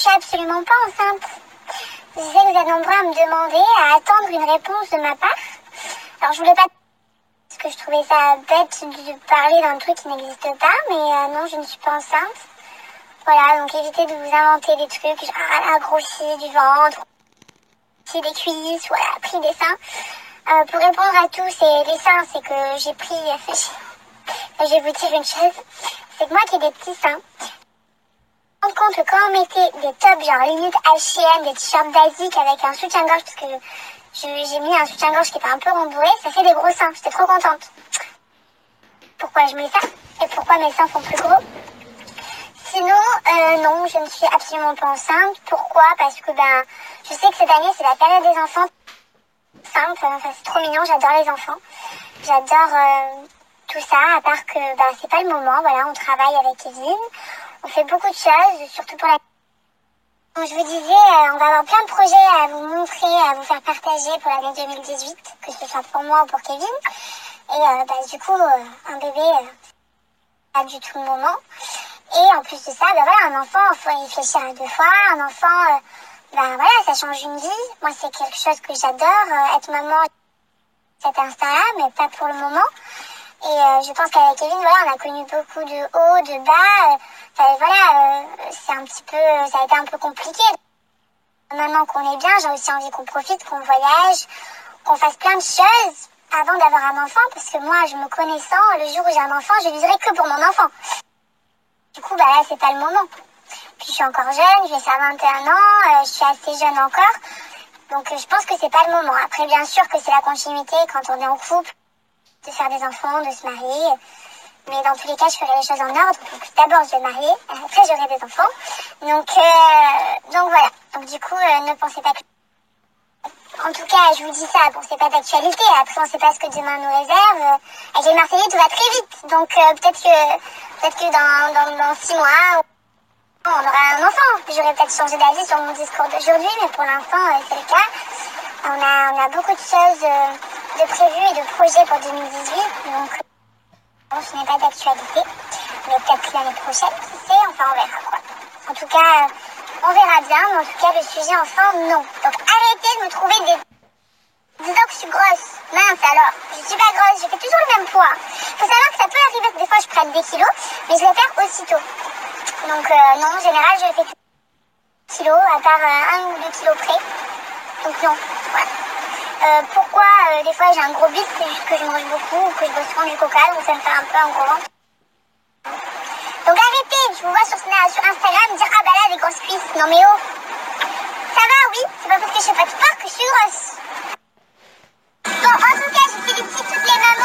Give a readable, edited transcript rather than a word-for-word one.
suis absolument pas enceinte. Je sais que vous êtes nombreux à me demander, à attendre une réponse de ma part. Alors je voulais pas, parce que je trouvais ça bête de parler d'un truc qui n'existe pas, mais non, je ne suis pas enceinte. Voilà, donc évitez de vous inventer des trucs, genre grossi du ventre, grossi des cuisses, voilà, pris des seins. Pour répondre à tous, les seins, c'est que j'ai pris, je vais vous dire une chose, c'est que moi qui ai des petits seins, je me rends compte que quand on mettait des tops, genre limite H&M, des t-shirts basiques avec un soutien-gorge, parce que j'ai mis un soutien-gorge qui était un peu rembourré, ça fait des gros seins, j'étais trop contente. Pourquoi je mets ça? Et pourquoi mes seins sont plus gros? Sinon, non, je ne suis absolument pas enceinte. Pourquoi? Parce que je sais que cette année, c'est la période des enfants. Simple, enfin, c'est trop mignon, j'adore les enfants. J'adore tout ça, à part que c'est pas le moment. Voilà, on travaille avec Kevin. On fait beaucoup de choses, surtout pour la... Comme je vous disais, on va avoir plein de projets à vous montrer, à vous faire partager pour l'année 2018, que ce soit pour moi ou pour Kevin. Et du coup, un bébé, pas du tout le moment. Et en plus de ça, voilà, un enfant, il faut y réfléchir à deux fois. Un enfant, voilà, ça change une vie. Moi, c'est quelque chose que j'adore. Être maman, cet instinct-là, mais pas pour le moment. Et je pense qu'avec Kevin, voilà, on a connu beaucoup de hauts, de bas. C'est un petit peu, ça a été un peu compliqué. Maintenant qu'on est bien, j'ai aussi envie qu'on profite, qu'on voyage, qu'on fasse plein de choses avant d'avoir un enfant. Parce que moi, je me connaissant, le jour où j'ai un enfant, je vivrai que pour mon enfant. Du coup, là, c'est pas le moment. Puis je suis encore jeune, je vais faire 21 ans, je suis assez jeune encore. Donc je pense que c'est pas le moment. Après, bien sûr que c'est la continuité quand on est en couple, de faire des enfants, de se marier. Mais dans tous les cas, je ferai les choses en ordre. Donc d'abord, je vais me marier, après j'aurai des enfants. Donc voilà. Donc du coup, ne pensez pas que... En tout cas, je vous dis ça, bon, c'est pas d'actualité. Après, on sait pas ce que demain nous réserve. Avec les Marseillais, tout va très vite. Donc peut-être que dans 6 mois... On aura un enfant. J'aurais peut-être changé d'avis sur mon discours d'aujourd'hui, mais pour l'instant, c'est le cas. On a beaucoup de choses de prévues et de projets pour 2018, donc ce n'est pas d'actualité. Mais peut-être l'année prochaine, qui sait, enfin on verra quoi. En tout cas, on verra bien, mais en tout cas, le sujet enfant, non. Donc arrêtez de me trouver disant que je suis grosse. Mince alors, je suis pas grosse, je fais toujours le même poids. Faut savoir que ça peut arriver que des fois je prenne des kilos, mais je les perds aussitôt. Donc non, en général, je fais kilos, à part 1 ou 2 kilos près. Donc non, voilà. Pourquoi des fois j'ai un gros bide, c'est juste que je mange beaucoup ou que je bois souvent du coca, donc ça me fait un peu un gros ventre. Donc arrêtez, je vous vois sur Instagram dire ah bah là des grosses cuisses. Non mais oh, ça va oui, c'est pas parce que je fais pas de sport que je suis grosse. Bon, en tout cas, je félicite toutes les mamans